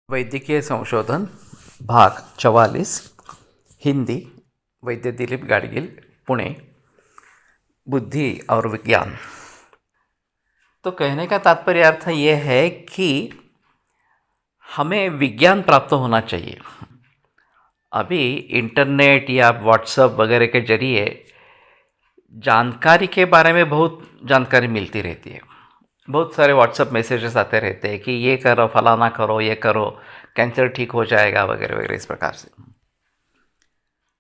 वैद्यकीय संशोधन भाग 44 हिंदी वैद्य दिलीप गाडगिल पुणे। बुद्धि और विज्ञान। तो कहने का तात्पर्य अर्थ ये है कि हमें विज्ञान प्राप्त होना चाहिए। अभी इंटरनेट या व्हाट्सएप वगैरह के जरिए जानकारी के बारे में बहुत जानकारी मिलती रहती है। बहुत सारे व्हाट्सएप मैसेजेस आते रहते हैं कि ये करो, फलाना करो, ये करो, कैंसर ठीक हो जाएगा वगैरह वगैरह इस प्रकार से।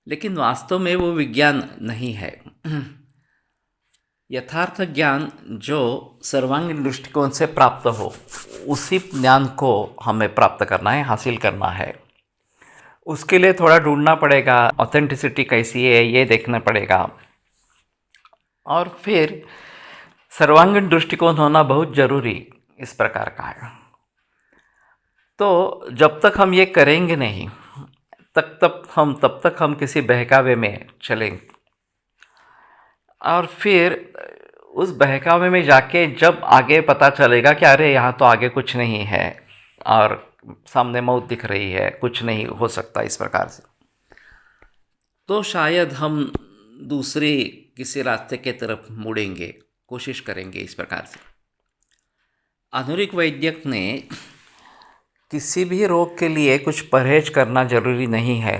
लेकिन वास्तव में वो विज्ञान नहीं है। यथार्थ ज्ञान जो सर्वांगीण दृष्टिकोण से प्राप्त हो, उसी ज्ञान को हमें प्राप्त करना है, हासिल करना है। उसके लिए थोड़ा ढूंढना पड़ेगा, ऑथेंटिसिटी कैसी है ये देखना पड़ेगा, और फिर सर्वांगीण दृष्टिकोण होना बहुत ज़रूरी इस प्रकार का है। तो जब तक हम ये करेंगे नहीं तब तक हम किसी बहकावे में चलेंगे, और फिर उस बहकावे में जाके जब आगे पता चलेगा कि अरे यहाँ तो आगे कुछ नहीं है और सामने मौत दिख रही है, कुछ नहीं हो सकता इस प्रकार से, तो शायद हम दूसरे किसी रास्ते के तरफ मुड़ेंगे, कोशिश करेंगे इस प्रकार से। आधुनिक वैद्यक ने किसी भी रोग के लिए कुछ परहेज करना जरूरी नहीं है।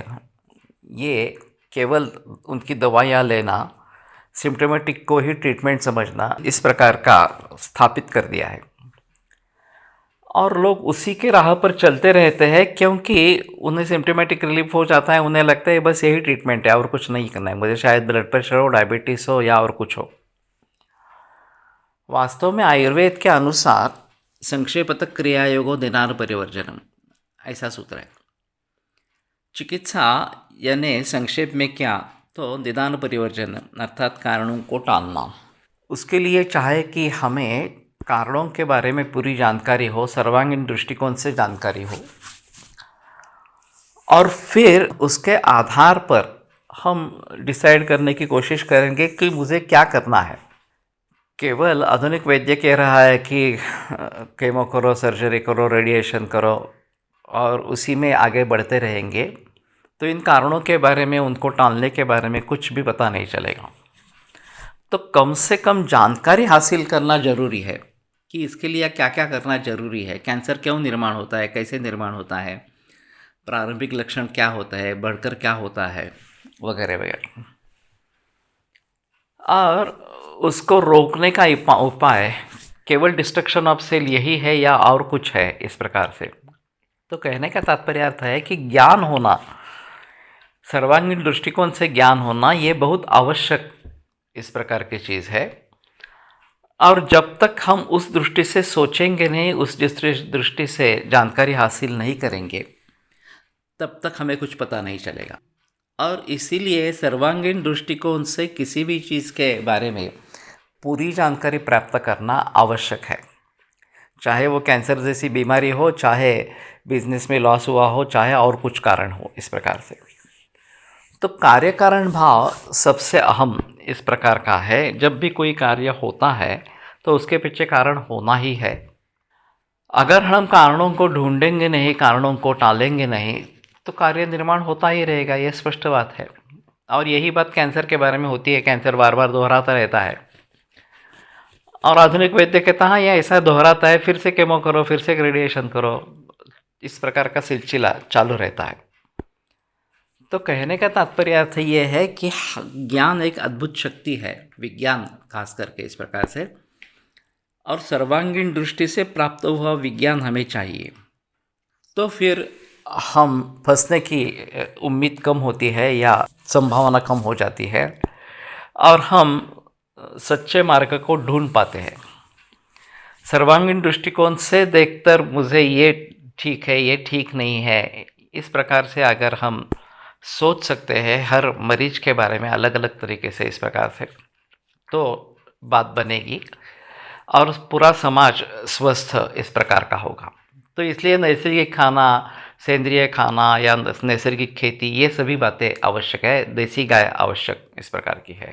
ये केवल उनकी दवाइयाँ लेना, सिम्टोमेटिक को ही ट्रीटमेंट समझना, इस प्रकार का स्थापित कर दिया है। और लोग उसी के राह पर चलते रहते हैं क्योंकि उन्हें सिम्टोमेटिक रिलीफ हो जाता है। उन्हें लगता है बस यही ट्रीटमेंट है और कुछ नहीं करना है, मुझे शायद ब्लड प्रेशर हो, डायबिटीज़ हो या और कुछ हो। वास्तव में आयुर्वेद के अनुसार संक्षेपतः क्रियायोगो निदान परिवर्जनम ऐसा सूत्र है। चिकित्सा यानी संक्षेप में क्या, तो निदान परिवर्जन अर्थात कारणों को टालना। उसके लिए चाहे कि हमें कारणों के बारे में पूरी जानकारी हो, सर्वांगीण दृष्टिकोण से जानकारी हो, और फिर उसके आधार पर हम डिसाइड करने की कोशिश करेंगे कि मुझे क्या करना है। केवल आधुनिक वैद्य कह रहा है कि केमो करो, सर्जरी करो, रेडिएशन करो, और उसी में आगे बढ़ते रहेंगे, तो इन कारणों के बारे में, उनको टालने के बारे में कुछ भी पता नहीं चलेगा। तो कम से कम जानकारी हासिल करना ज़रूरी है कि इसके लिए क्या क्या करना ज़रूरी है। कैंसर क्यों निर्माण होता है, कैसे निर्माण होता है, प्रारंभिक लक्षण क्या होता है, बढ़कर क्या होता है, वगैरह वगैरह, और उसको रोकने का उपाय केवल डिस्ट्रक्शन ऑफ सेल यही है या और कुछ है इस प्रकार से। तो कहने का तात्पर्य अर्थ है कि ज्ञान होना, सर्वांगीण दृष्टिकोण से ज्ञान होना, ये बहुत आवश्यक इस प्रकार की चीज़ है। और जब तक हम उस दृष्टि से सोचेंगे नहीं, उस दृष्टि से जानकारी हासिल नहीं करेंगे, तब तक हमें कुछ पता नहीं चलेगा। और इसीलिए सर्वांगीण दृष्टिकोण से किसी भी चीज़ के बारे में पूरी जानकारी प्राप्त करना आवश्यक है। चाहे वो कैंसर जैसी बीमारी हो, चाहे बिजनेस में लॉस हुआ हो, चाहे और कुछ कारण हो इस प्रकार से। तो कार्य कारण भाव सबसे अहम इस प्रकार का है। जब भी कोई कार्य होता है तो उसके पीछे कारण होना ही है। अगर हम कारणों को ढूंढेंगे नहीं, कारणों को टालेंगे नहीं, तो कार्य निर्माण होता ही रहेगा, ये स्पष्ट बात है। और यही बात कैंसर के बारे में होती है। कैंसर बार बार दोहराता रहता है, और आधुनिक वैद्य कहता है ये ऐसा दोहराता है, फिर से केमो करो, फिर से रेडिएशन करो, इस प्रकार का सिलसिला चालू रहता है। तो कहने का तात्पर्य अर्थ ये है कि ज्ञान एक अद्भुत शक्ति है, विज्ञान खास करके इस प्रकार से, और सर्वांगीण दृष्टि से प्राप्त हुआ विज्ञान हमें चाहिए। तो फिर हम फंसने की उम्मीद कम होती है या संभावना कम हो जाती है, और हम सच्चे मार्ग को ढूंढ पाते हैं। सर्वांगीण दृष्टिकोण से देखकर मुझे ये ठीक है, ये ठीक नहीं है, इस प्रकार से अगर हम सोच सकते हैं हर मरीज के बारे में अलग अलग तरीके से इस प्रकार से, तो बात बनेगी और पूरा समाज स्वस्थ इस प्रकार का होगा। तो इसलिए नैसर्गिक खाना, सेंद्रिय खाना या नैसर्गिक खेती, ये सभी बातें आवश्यक है। देसी गाय आवश्यक इस प्रकार की है।